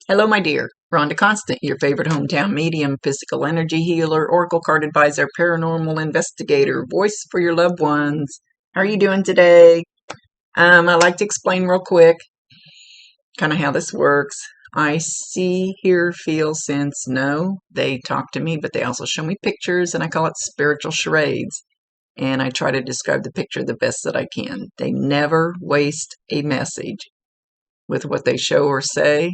Hello, my dear. Rhonda Constant, your favorite hometown medium, physical energy healer, oracle card advisor, paranormal investigator, voice for your loved ones. How are you doing today? I like to explain real quick kind of how this works. I see, hear, feel, sense, know. They talk to me, but they also show me pictures, and I call it spiritual charades. And I try to describe the picture the best that I can. They never waste a message with what they show or say.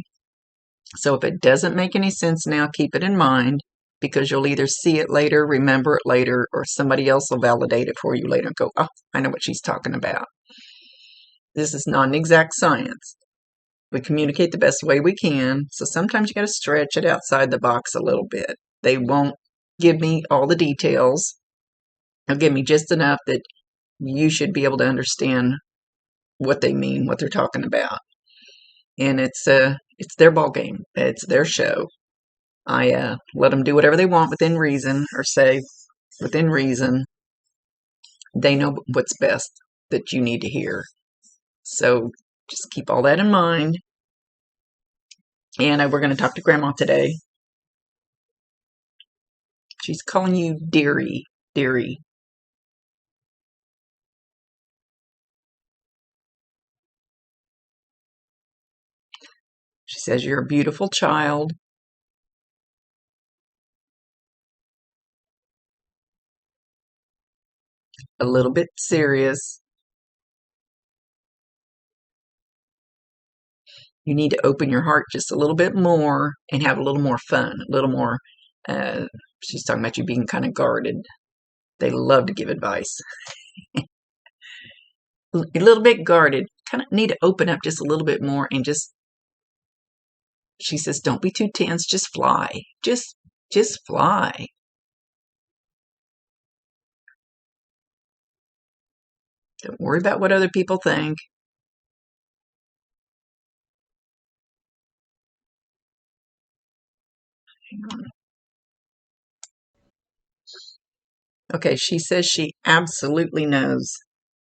So if it doesn't make any sense now, keep it in mind because you'll either see it later, remember it later, or somebody else will validate it for you later and go, oh, I know what she's talking about. This is not an exact science. We communicate the best way we can, so sometimes you got to stretch it outside the box a little bit. They won't give me all the details. They'll give me just enough that you should be able to understand what they mean, what they're talking about. And it's their ball game. It's their show. I let them do whatever they want within reason, or say within reason. They know what's best that you need to hear. So just keep all that in mind. And we're going to talk to Grandma today. She's calling you dearie, dearie. She says you're a beautiful child. A little bit serious. You need to open your heart just a little bit more and have a little more fun, a little more. She's talking about you being kind of guarded. They love to give advice. A little bit guarded. Kind of need to open up just a little bit more and just. She says, don't be too tense. Just fly. Just fly. Don't worry about what other people think. Hang on. Okay, she says she absolutely knows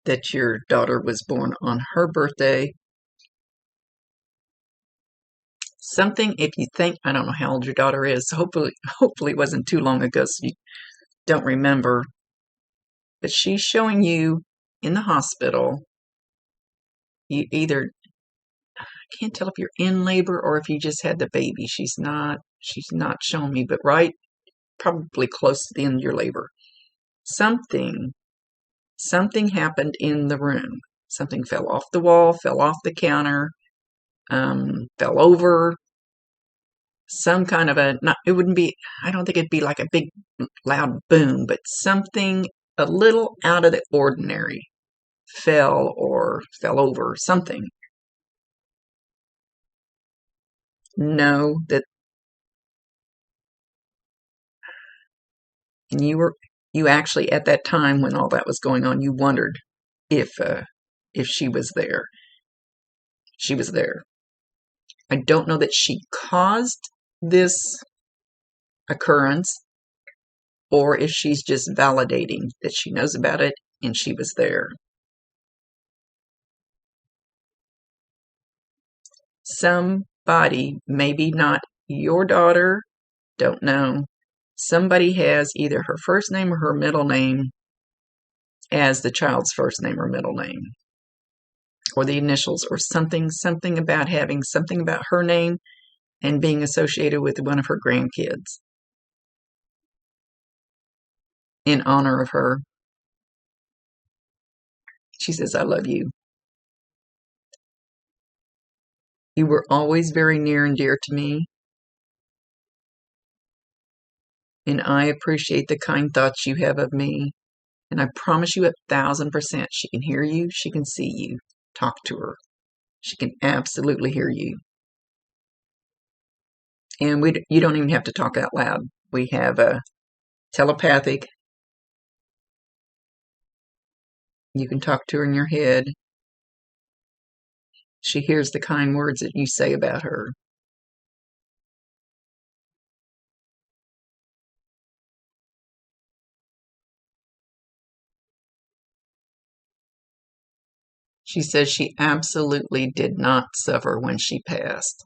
that your daughter was born on her birthday. Something, if you think, I don't know how old your daughter is. Hopefully it wasn't too long ago, so you don't remember. But she's showing you in the hospital. You either, I can't tell if you're in labor or if you just had the baby. She's not showing me, but right, probably close to the end of your labor. Something happened in the room. Something fell off the wall, fell off the counter, fell over. Some kind of it wouldn't be, I don't think it'd be like a big loud boom, but something a little out of the ordinary fell over, something. Know that, and you actually at that time when all that was going on, you wondered if she was there. She was there. I don't know that she caused this occurrence or if she's just validating that she knows about it and she was there. Somebody, maybe not your daughter, don't know. Somebody has either her first name or her middle name as the child's first name or middle name, or the initials, or something about having something about her name and being associated with one of her grandkids in honor of her. She says, I love you. You were always very near and dear to me, and I appreciate the kind thoughts you have of me. And I promise you 1,000%, she can hear you, she can see you. Talk to her. She can absolutely hear you. And you don't even have to talk out loud. We have a telepathic. You can talk to her in your head. She hears the kind words that you say about her. She says she absolutely did not suffer when she passed.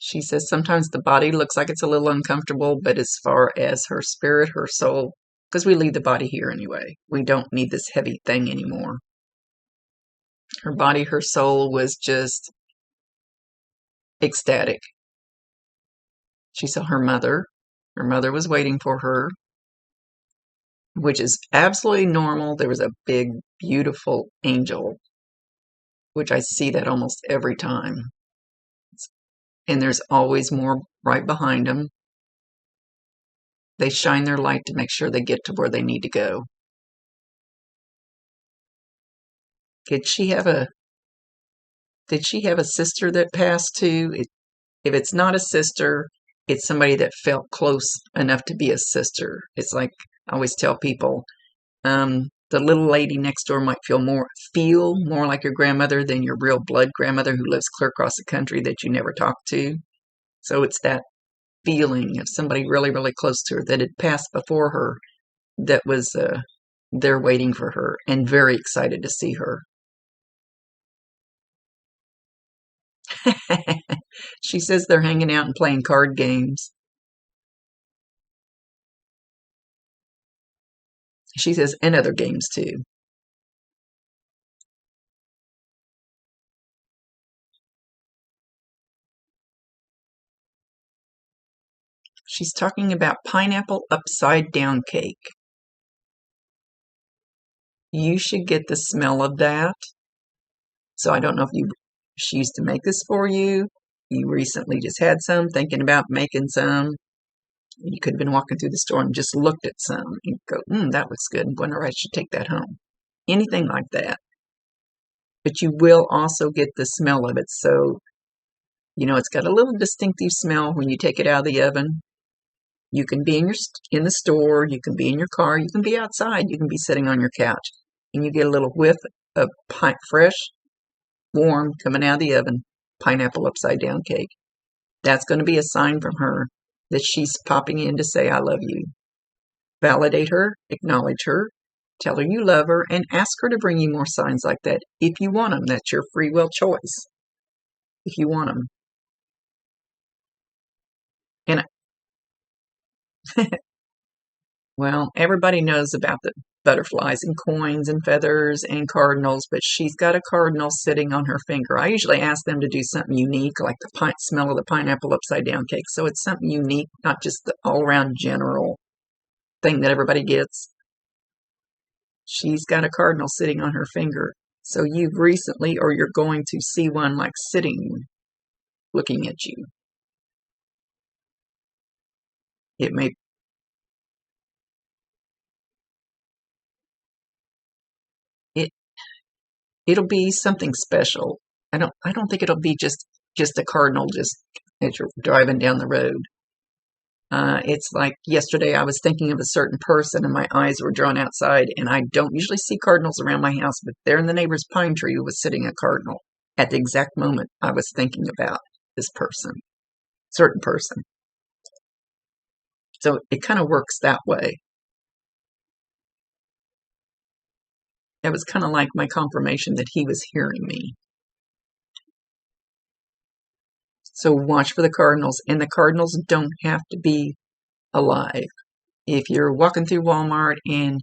She says sometimes the body looks like it's a little uncomfortable, but as far as her spirit, her soul, because we leave the body here anyway. We don't need this heavy thing anymore. Her body, her soul was just ecstatic. She saw her mother. Her mother was waiting for her, which is absolutely normal. There was a big, beautiful angel, which I see that almost every time. And there's always more right behind them. They shine their light to make sure they get to where they need to go. Did she have a sister that passed too? If it's not a sister, it's somebody that felt close enough to be a sister. It's like I always tell people, the little lady next door might feel more like your grandmother than your real blood grandmother who lives clear across the country that you never talk to. So it's that feeling of somebody really, really close to her that had passed before her that was there waiting for her and very excited to see her. She says they're hanging out and playing card games. She says, and other games too. She's talking about pineapple upside down cake. You should get the smell of that. So I don't know if she used to make this for you. You recently just had some, thinking about making some. You could have been walking through the store and just looked at some and go, that looks good. I wonder if I should take that home. Anything like that. But you will also get the smell of it. So, it's got a little distinctive smell when you take it out of the oven. You can be in the store, you can be in your car, you can be outside, you can be sitting on your couch, and you get a little whiff of fresh, warm, coming out of the oven, pineapple upside down cake. That's going to be a sign from her that she's popping in to say, I love you. Validate her, acknowledge her, tell her you love her, and ask her to bring you more signs like that if you want them. That's your free will choice, if you want them. And well, everybody knows about the butterflies and coins and feathers and cardinals, but she's got a cardinal sitting on her finger. I usually ask them to do something unique, like the smell of the pineapple upside down cake. So it's something unique, not just the all-around general thing that everybody gets. She's got a cardinal sitting on her finger. So you've recently, or you're going to see one like sitting, looking at you. It'll be something special. I don't think it'll be just a cardinal just as you're driving down the road. It's like yesterday I was thinking of a certain person and my eyes were drawn outside, and I don't usually see cardinals around my house, but there in the neighbor's pine tree was sitting a cardinal at the exact moment I was thinking about this certain person. So it kind of works that way. That was kind of like my confirmation that he was hearing me. So watch for the cardinals, and the cardinals don't have to be alive. If you're walking through Walmart and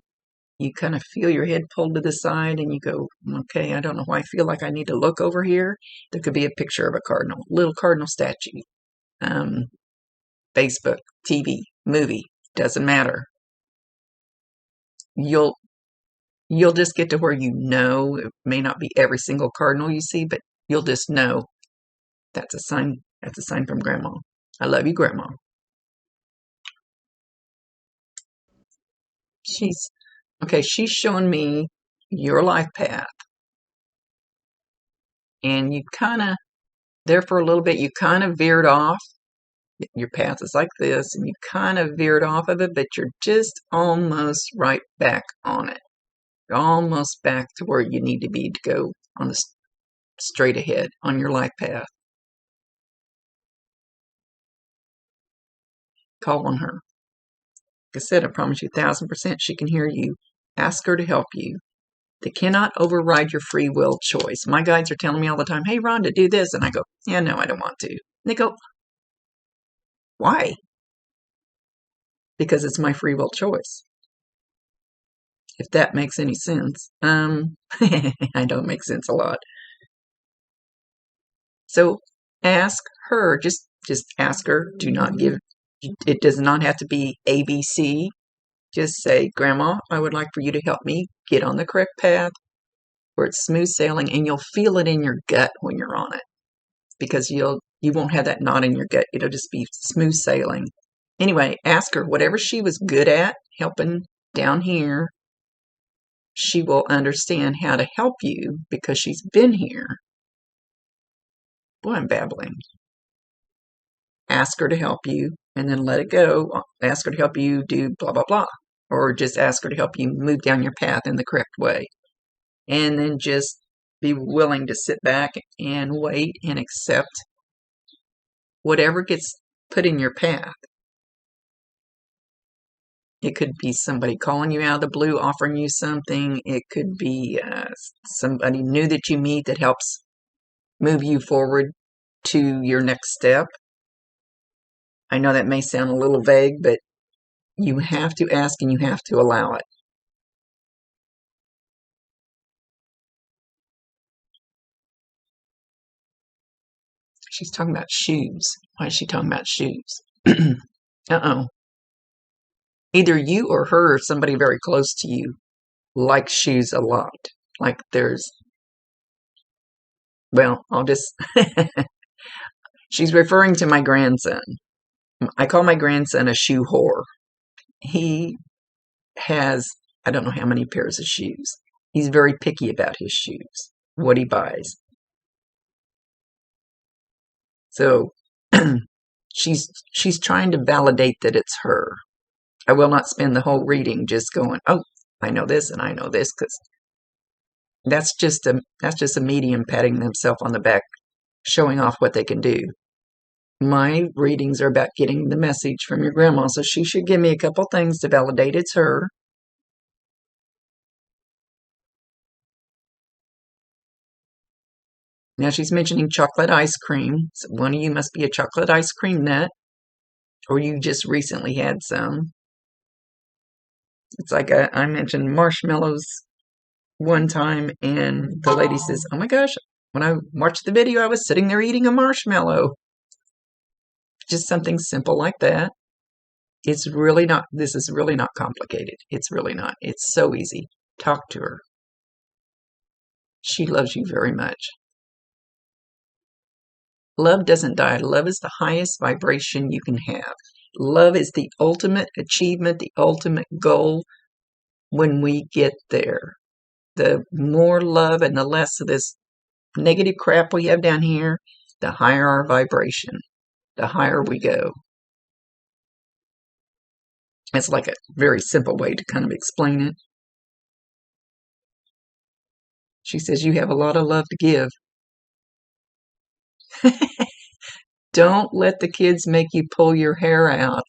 you kind of feel your head pulled to the side and you go, okay, I don't know why I feel like I need to look over here, there could be a picture of a cardinal, little cardinal statue. Facebook, TV, movie, doesn't matter. You'll just get to where it may not be every single cardinal you see, but you'll just know that's a sign from Grandma. I love you, Grandma. She's showing me your life path. And you kind of, there for a little bit, you kind of veered off. Your path is like this, and you kind of veered off of it, but you're just almost right back on it. You're almost back to where you need to be to go on the straight ahead on your life path. Call on her. Like I said, I promise you 1,000% she can hear you. Ask her to help you. They cannot override your free will choice. My guides are telling me all the time, hey, Rhonda, do this. And I go, yeah, no, I don't want to. And they go, Why? Because it's my free will choice. If that makes any sense. I don't make sense a lot. So ask her, just ask her. Do not give, it does not have to be ABC. Just say, Grandma, I would like for you to help me get on the correct path where it's smooth sailing, and you'll feel it in your gut when you're on it, because you won't have that knot in your gut. It'll just be smooth sailing. Anyway, ask her whatever she was good at helping down here, she will understand how to help you because she's been here. Boy, I'm babbling. Ask her to help you and then let it go. Ask her to help you do blah, blah, blah. Or just ask her to help you move down your path in the correct way. And then just be willing to sit back and wait and accept whatever gets put in your path. It could be somebody calling you out of the blue, offering you something. It could be somebody new that you meet that helps move you forward to your next step. I know that may sound a little vague, but you have to ask and you have to allow it. She's talking about shoes. Why is she talking about shoes? Uh-oh. Either you or her or somebody very close to you likes shoes a lot. Like there's, well, I'll just, she's referring to my grandson. I call my grandson a shoe whore. He has, I don't know how many pairs of shoes. He's very picky about his shoes, what he buys. So she's trying to validate that it's her. I will not spend the whole reading just going, oh, I know this and I know this, because that's just a medium patting themselves on the back, showing off what they can do. My readings are about getting the message from your grandma, so she should give me a couple things to validate it's her. Now she's mentioning chocolate ice cream. So one of you must be a chocolate ice cream nut, or you just recently had some. It's like I mentioned marshmallows one time, and the lady says, oh my gosh, when I watched the video, I was sitting there eating a marshmallow. Just something simple like that. It's really not, this is really not complicated. It's really not. It's so easy. Talk to her. She loves you very much. Love doesn't die. Love is the highest vibration you can have. Love is the ultimate achievement, the ultimate goal when we get there. The more love and the less of this negative crap we have down here, the higher our vibration, the higher we go. It's like a very simple way to kind of explain it. She says, you have a lot of love to give. Don't let the kids make you pull your hair out.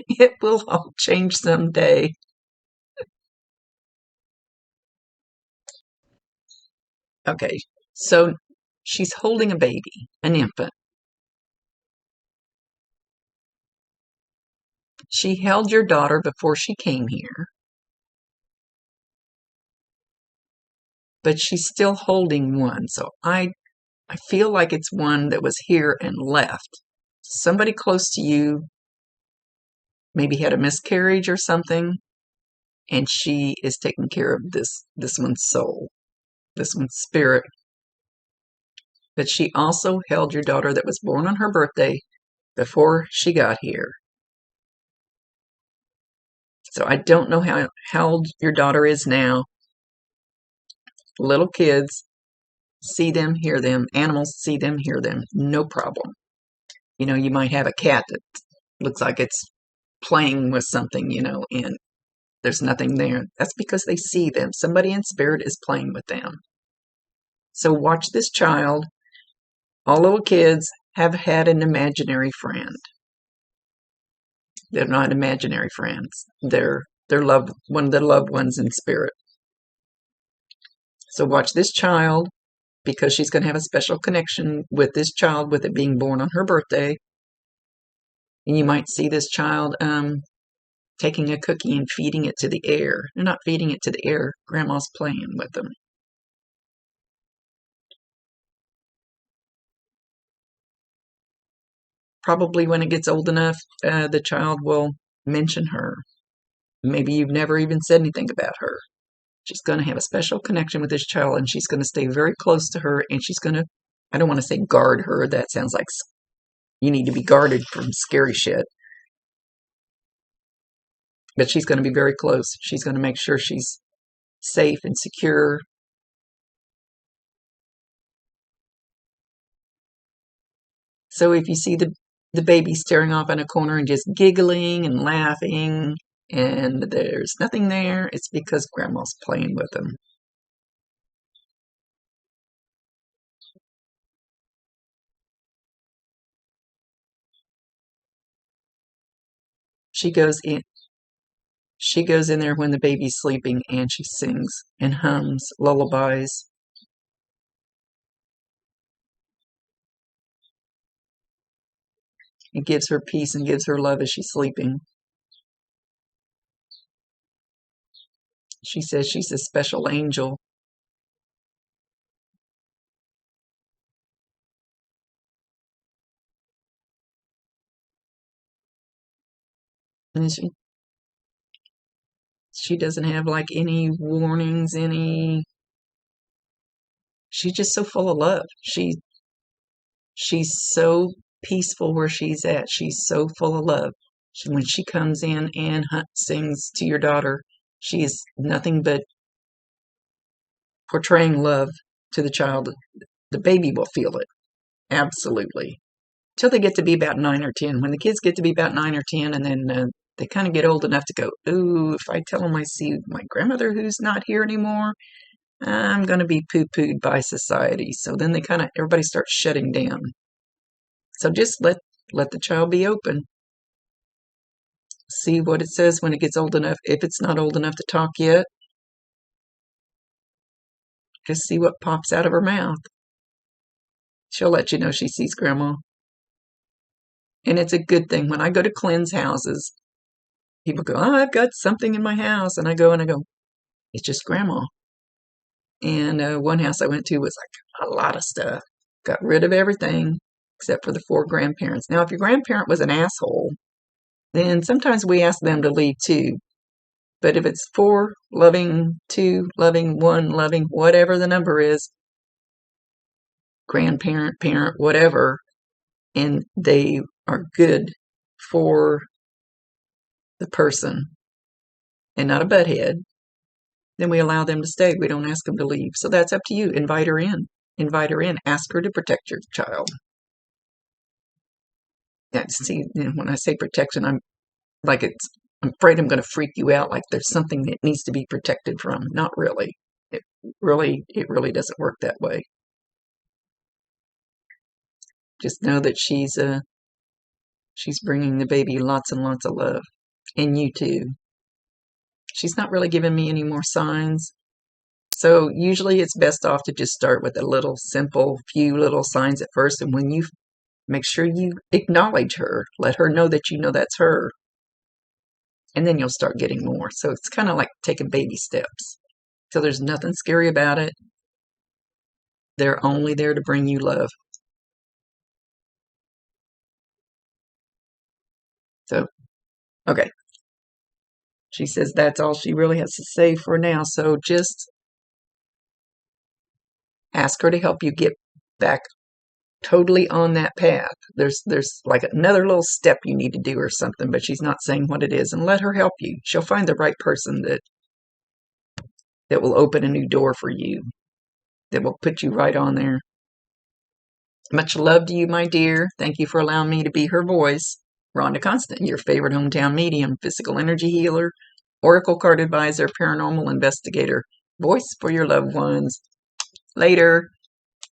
It will all change someday. Okay, so she's holding a baby, an infant. She held your daughter before she came here, but she's still holding one. So I feel like it's one that was here and left. Somebody close to you maybe had a miscarriage or something, and she is taking care of this one's soul, this one's spirit. But she also held your daughter that was born on her birthday before she got here. So I don't know how old your daughter is now. Little kids, see them, hear them. Animals, see them, hear them. No problem. You know, you might have a cat that looks like it's playing with something, you know, and there's nothing there. That's because they see them. Somebody in spirit is playing with them. So watch this child. All little kids have had an imaginary friend. They're not imaginary friends. They're one of their loved ones in spirit. So watch this child, because she's going to have a special connection with this child with it being born on her birthday. And you might see this child taking a cookie and feeding it to the air. They're not feeding it to the air. Grandma's playing with them. Probably when it gets old enough, the child will mention her. Maybe you've never even said anything about her. She's going to have a special connection with this child, and she's going to stay very close to her, and she's going to, I don't want to say guard her. That sounds like you need to be guarded from scary shit. But she's going to be very close. She's going to make sure she's safe and secure. So if you see the baby staring off in a corner and just giggling and laughing, and there's nothing there, it's because grandma's playing with them. She goes in there when the baby's sleeping, and she sings and hums lullabies. It gives her peace and gives her love as she's sleeping. She says she's a special angel. And she doesn't have like any warnings, she's just so full of love. She's so peaceful where she's at. She's so full of love. When she comes in and sings to your daughter, she is nothing but portraying love to the child. The baby will feel it. Absolutely. Till they get to be about 9 or 10. When the kids get to be about 9 or 10, and then they kind of get old enough to go, ooh, if I tell them I see my grandmother who's not here anymore, I'm going to be poo-pooed by society. So then everybody starts shutting down. So just let the child be open. See what it says when it gets old enough. If it's not old enough to talk yet, just see what pops out of her mouth. She'll let you know she sees grandma. And it's a good thing. When I go to cleanse houses, people go, oh, I've got something in my house. And I go, it's just grandma. And one house I went to was like a lot of stuff. Got rid of everything except for the 4 grandparents. Now, if your grandparent was an asshole, then sometimes we ask them to leave too. But if it's 4 loving, 2 loving, 1 loving, whatever the number is, grandparent, parent, whatever, and they are good for the person and not a butthead, then we allow them to stay. We don't ask them to leave. So that's up to you. Invite her in. Invite her in. Ask her to protect your child. Yeah, see, when I say protection, I'm afraid I'm going to freak you out, like there's something that needs to be protected from. Not really. It really doesn't work that way. Just know that she's bringing the baby lots and lots of love, and you too. She's not really giving me any more signs. So usually it's best off to just start with a little simple, few little signs at first, and when you make sure you acknowledge her, let her know that you know that's her, and then you'll start getting more. So it's kind of like taking baby steps. So there's nothing scary about it. They're only there to bring you love. So, okay. She says that's all she really has to say for now. So just ask her to help you get back totally on that path. There's like another little step you need to do or something, but she's not saying what it is. And let her help you. She'll find the right person that will open a new door for you, that will put you right on there. Much love to you, my dear. Thank you for allowing me to be her voice. Rhonda Constant, your favorite hometown medium, physical energy healer, oracle card advisor, paranormal investigator, voice for your loved ones. Later.